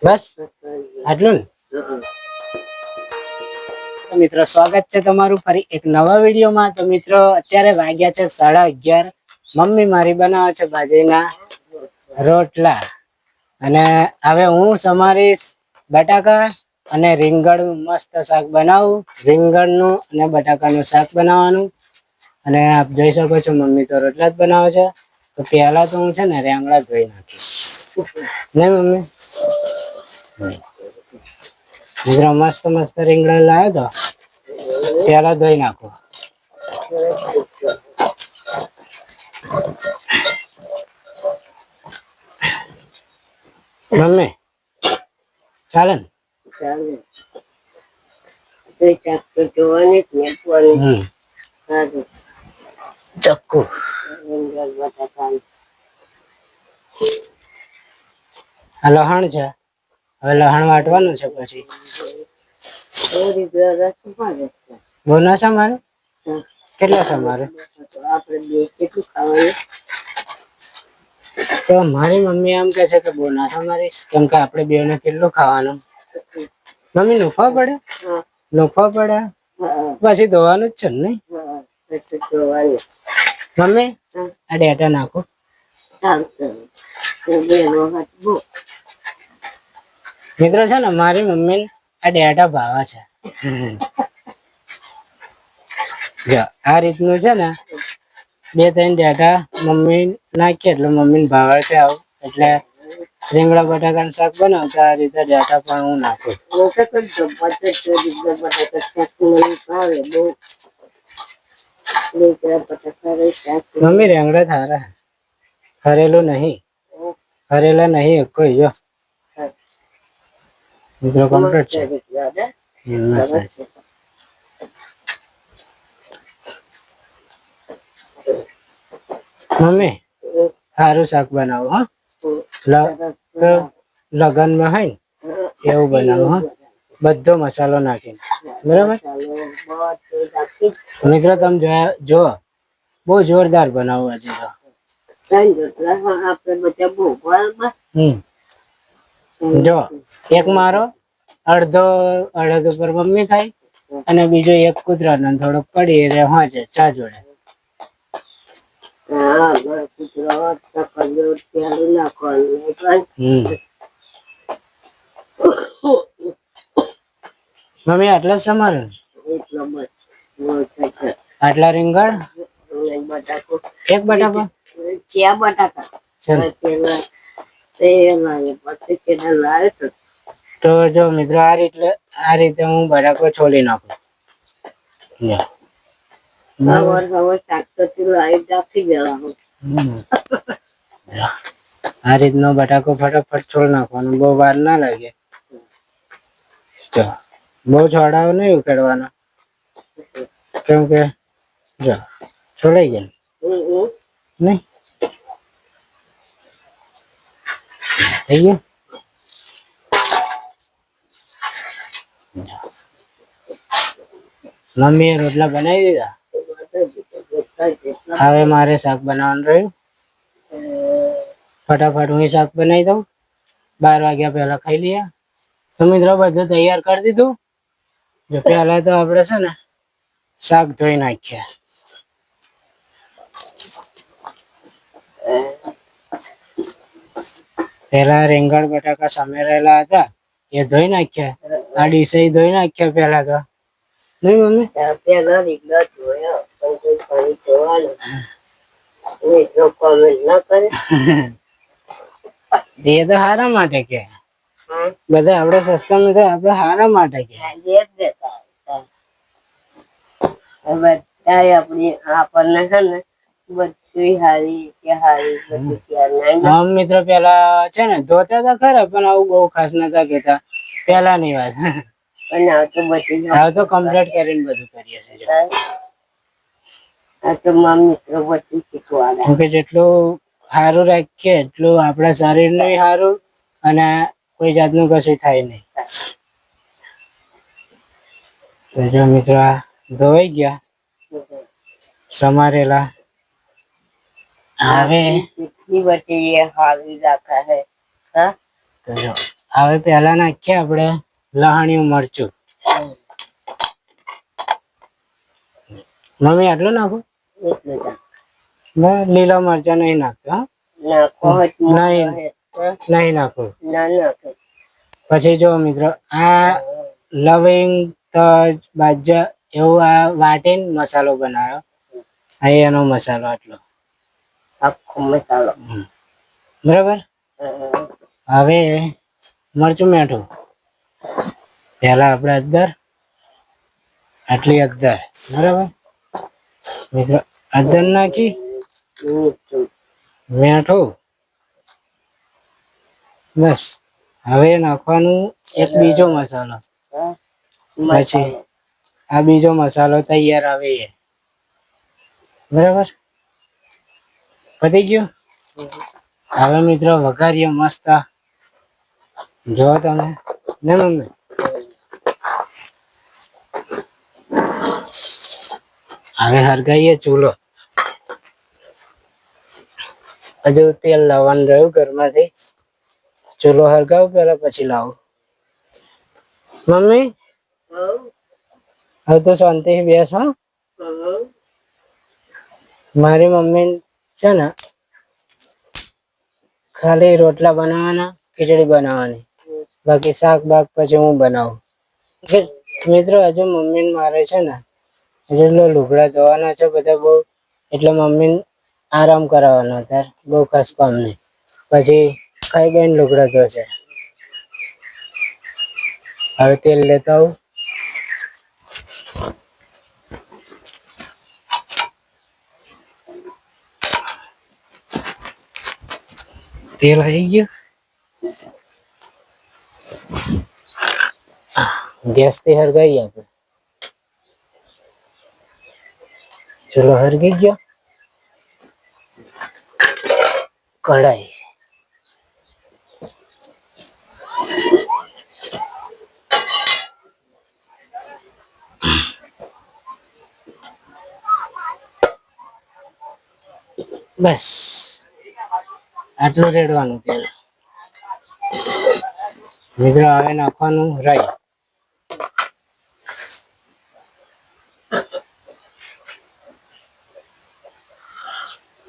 બસ આટલું ને મિત્રો, સ્વાગત છે તમારું ફરી એક નવા વિડીયોમાં। તો મિત્રો અત્યારે વાગ્યા છે 11:30। મમ્મી મારી બનાવે છે બાજરીના રોટલા અને હવે હું સમારીશ બટાકા અને રીંગણનું મસ્ત શાક બનાવું। રીંગણનું અને બટાકાનું શાક બનાવવાનું અને આપ જોઈ શકો છો મમ્મી તો રોટલા જ બનાવે છે। તો પહેલા તો હું છે ને રેંગણા ધોઈ નાખીશ, ને મમ્મી મિત્રો મસ્ત મસ્ત રીંગણા લાવ્યો તો પેલા ધોઈ નાખો। મમ્મી ચાલે ને? ચક્કુ આ લહણ છે, હવે લહણ વાટવાનું છે। પછી બોનસ અમારે કેટલા છે મારે? તો મારી મમ્મી એમ કે છે કે બોનસ અમારી, કેમ કે આપણે બે ને કેટલું ખાવાનું? મમ્મી નફા પડે, નફા પડે પછી ધોવાનું જ છે ને? મમ્મી આ ડેટા નાખો। મિત્રો છે ને મારી મમ્મી આ ડેટા ભાવે છે। જો આ રીતનું છે ને 2-3 ડેટા મમ્મી નાખીએ એટલે મમ્મી ભાવે છે આવું। એટલે રીંગણા બટાકાનું શાક બનાવતા આ રીતે ડેટા પણ હું નાખું। મમ્મી રેંગણા થારા હરેલું નહીં, હરેલા નહીં એક કોઈ જો મિત્રો કમ્પ્લીટ છે। મમ્મી સારું શાક બનાવું હા, લગનમાં હોય ને એવું બનાવું હા, બધો મસાલો નાખીને બરાબર। મિત્રો તમે જો બહુ જોરદાર બનાવું આજે તો। જો એક મારો અડધો ઉપર મમ્મી ખાય અને બીજો એક કૂતરાનો થોડોક પડી રહે હોજે ચા જોડે। મમ્મી આટલા જ સમારે, આટલા રીંગણ એક બટાકો તો જો મિત્રો આ રીતે હું બટાકો છોલી નાખું। આ રીતનો બટાકો ફટાફટ છોડ નાખવાનો, બહુ વાર ના લાગે। બહુ છોડાવો નહીં ઉકેડવાનો, કેમ કે જો છોડાઈ જાય નહીં થઈ ગયું। મમ્મીએ રોટલા બનાવી દીધા, હવે મારે શાક બનાવવાનું રહ્યું। ફટાફટ હું શાક બનાવી દઉં, 12 વાગ્યા પહેલા ખાઈ લઈએ। તો મિત્રો બધું તૈયાર કરી દીધું। જો પહેલા તો આપણે છે ને શાક ધોઈ નાખીએ। પેલા રીંગણ બટાકા સમેરેલા હતા એ ધોઈ નાખ્યા, આ ડીશે ધોઈ નાખ્યા પેલા તો નહીં મમ્મી? પેલા રીંગણા ધોયા એ તો હારા માટે કે બધા આપણે સસ્તા માં આપણે હારા માટે કે મિત્રો પેલા છે ને ધોતા હતા ખરા, પણ આવું બહુ ખાસ નતા કેતા પેલા ની વાત। હવે તો કમ્પ્લીટ કરીને બધું કરીએ છીએ। જેટલું સારું રાખીએ એટલું આપણા શરીર નું સારું અને કોઈ જાતનું કશું થાય નહીં। તો જો મિત્રો આ ધોવાઈ ગયા સમારેલા, હવે બધી એ હાવી રાખા હે હા તો જો હવે પહેલા નાખીએ આપણે લહાણિયું મરચું. મમ્મી આટલું નાખું? એટલે જા મેં લીલા મરચા નહીં નાખતા. નાખો નહીં નહીં નાખું. ના નાખે પછી જો મિત્રો આ લવિંગ તજ બાજા એવું આ વાટીને મસાલો બનાવ્યો. આ એનો મસાલો આટલો આખો મસાલો બરાબર. હવે મરચું મીઠું પહેલા આપણે અદર આટલી અદર બરાબર મિત્રો અદર નાખી મીઠું બસ. હવે નાખવાનું એક બીજો મસાલો. પછી આ બીજો મસાલો તૈયાર આવે એ બરાબર પતી ગયું. હવે મિત્રો વઘારીએ મસ્ત જો તમે ને મમ્મી. હવે હરગાઈએ ચૂલો. હજુ તેલ લાવવાનું રહ્યું ઘરમાંથી. ચૂલો હરગાવ પેલા પછી લાવું. મમ્મી હવે તો શાંતિ બેસ. હા મારી મમ્મી છે ને ખાલી રોટલા બનાવવાના ખીચડી બનાવવાની બાકી શાક બાક પછી હું બનાવું. મિત્રો હજુ મમ્મી મારે છે ને એટલે લુગડા ધોવાના છે બધા બહુ એટલે મમ્મી આરામ કરાવવાનો અત્યારે બહુ ખાસ કામ નહીં. પછી ખાઈ બેન લુગડા ધોશે. હવે તેલ લેતા આવું. તેલ આવી ગયું. ગેસ થી હરગાઈએ આપણે. ચલો હરગી ગયો. કઢાઈ બસ આટલું રેડવાનું તેલ. મિત્રો હવે નાખવાનું રાઈ.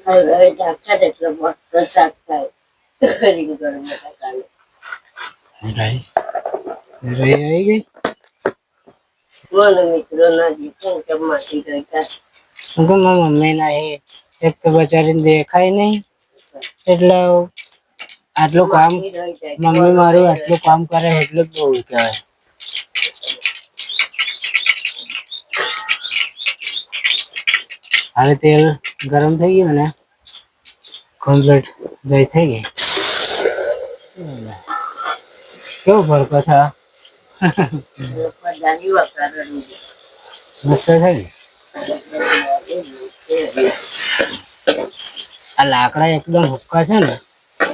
હવે ઢાંકા એટલે મસ્ત શાક થાય રીંગણ બટાકાનું. રાઈ રાઈ આવી ગઈ. મને મિત્રો ના જીતું કે માટી ગઈ મમ્મી ના એક તો બચારીને દેખાય નહીં એટલે આટલું કામ મમ્મી મારું આટલું કામ કરે એટલું જ બહુ કહેવાય. હવે તેલ ગરમ થઈ ગયું ને કમ્પ્લીટ રાઈ થઈ ગઈ. કેવો ભડકો થયો મસ્ત થઈ. આ લાકડા એકદમ હુક્કા છે ને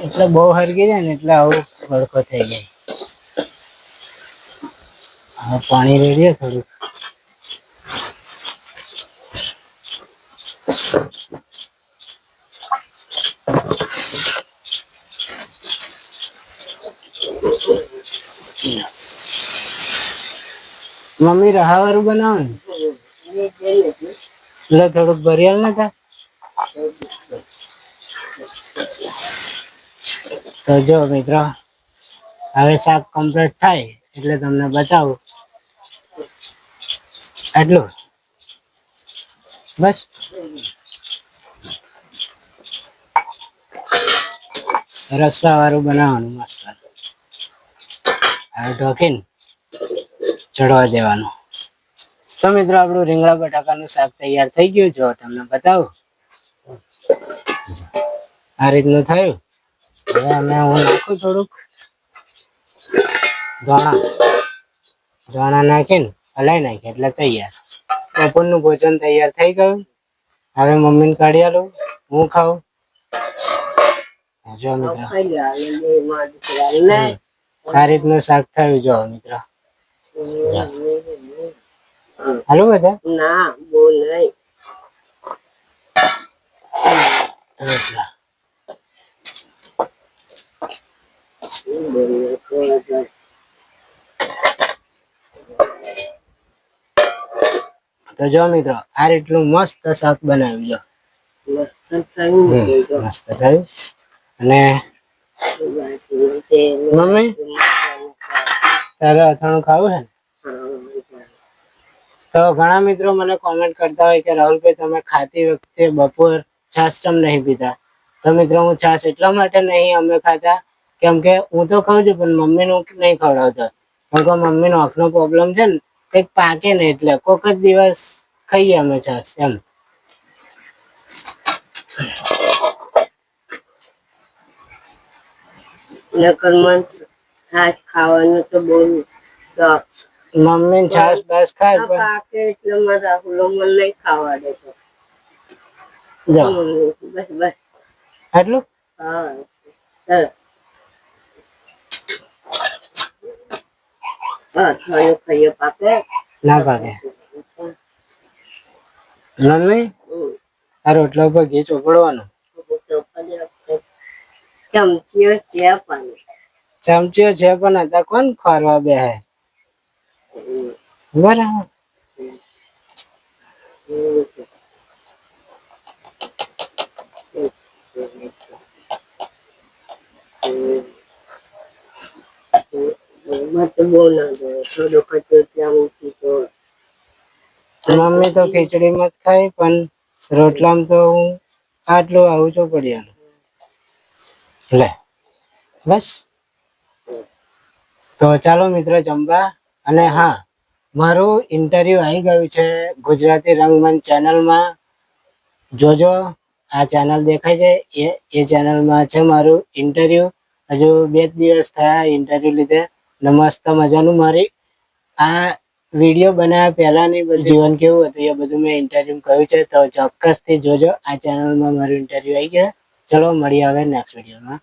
એટલે બહુ હરગી જાય ને એટલે આવું ભડકો થઈ જાય. હવે પાણી રેડીએ થોડુંક. મમ્મી રહાવાળું બનાવો ને એટલે થોડુંક ભરિયાલ ના થાય. તો જો મિત્રો હવે શાક કમ્પ્લીટ થાય એટલે તમને બતાવું. આટલું બસ. રસ્સા વાળું બનાવવાનું મસ્ત. હવે ઢોકીને ચડવા દેવાનું. તો મિત્રો આપણું રીંગણા બટાકાનું શાક તૈયાર થઈ ગયું. જો તમને બતાવું આ રીતનું થયું. હવે અમે હું નાખું થોડુંક ધાણા નાખીને હલાઈ નાખીએ એટલે તૈયાર. બપોરનું ભોજન તૈયાર થઈ ગયું. હવે મમ્મીને કાઢી આલું હું ખાઉં. જો મિત્રો આ રીતનું શાક થયું. જો મિત્રો હાલો બધા ના બોલ નહીં. તો જો મિત્રો આ રીતનું મસ્ત શાક બનાવ્યું જો મસ્ત થયું. અને મમ્મી તારે અથાણું ખાવું છે ને? તો ઘણા મિત્રો મને કોમેન્ટ કરતા હોય કે રાહુલભાઈ તમે ખાતી વખતે બપોર છાશ ચમ નહીં પીતા? તો મિત્રો હું છાશ એટલા માટે નહીં અમે ખાતા કેમ કે હું તો ખાઉં છું પણ મમ્મીનું નહીં ખવડાવતો. કેમ કે મમ્મીનો આંખનો પ્રોબ્લેમ છે ને કંઈક પાકે ને એટલે કોક જ દિવસ ખાઈએ અમે છાશ એમ. છાશ ખાવાનું તો બહુ શોખ. મમ્મી છાશ બાશ ખાય પણ પાકે એટલે મારા રાહુલો મને નહીં ખાવા દેતો. જો બસ બસ આટલું હા ચાલો. થોડું ખાઈએ પાકે. ના પાકે. મમ્મી આ રોટલા ઉપર ઘી ચોપડવાનું. ચમચીઓ છે પણ ચમચીઓ છે પણ હતા કોણ ખોરવા બેહે બરાબર. બહુ ના થોડો કચો ત્યાં ઊંચી તો મમ્મી તો ખીચડીમાં જ ખાય પણ રોટલામાં તો હું આટલું આવું ચોપડિયાનું લે બસ. તો ચાલો મિત્રો જમવા. અને હા મારું ઇન્ટરવ્યુ આવી ગયું છે ગુજરાતી રંગમંચ ચેનલમાં. જોજો આ ચેનલ દેખાય છે એ ચેનલમાં છે મારું ઇન્ટરવ્યુ. હજુ 2 દિવસ થયા ઇન્ટરવ્યુ લીધે ને મસ્ત મજાનું મારી આ વિડીયો બનાવ્યા પહેલાની બધું જીવન કેવું હતું એ બધું મેં ઇન્ટરવ્યુ કહ્યું છે. તો ચોક્કસથી જોજો આ ચેનલમાં મારું ઇન્ટરવ્યુ આવી ગયા. ચલો મળીએ હવે નેક્સ્ટ વિડીયોમાં.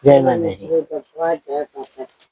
જય માતાજી.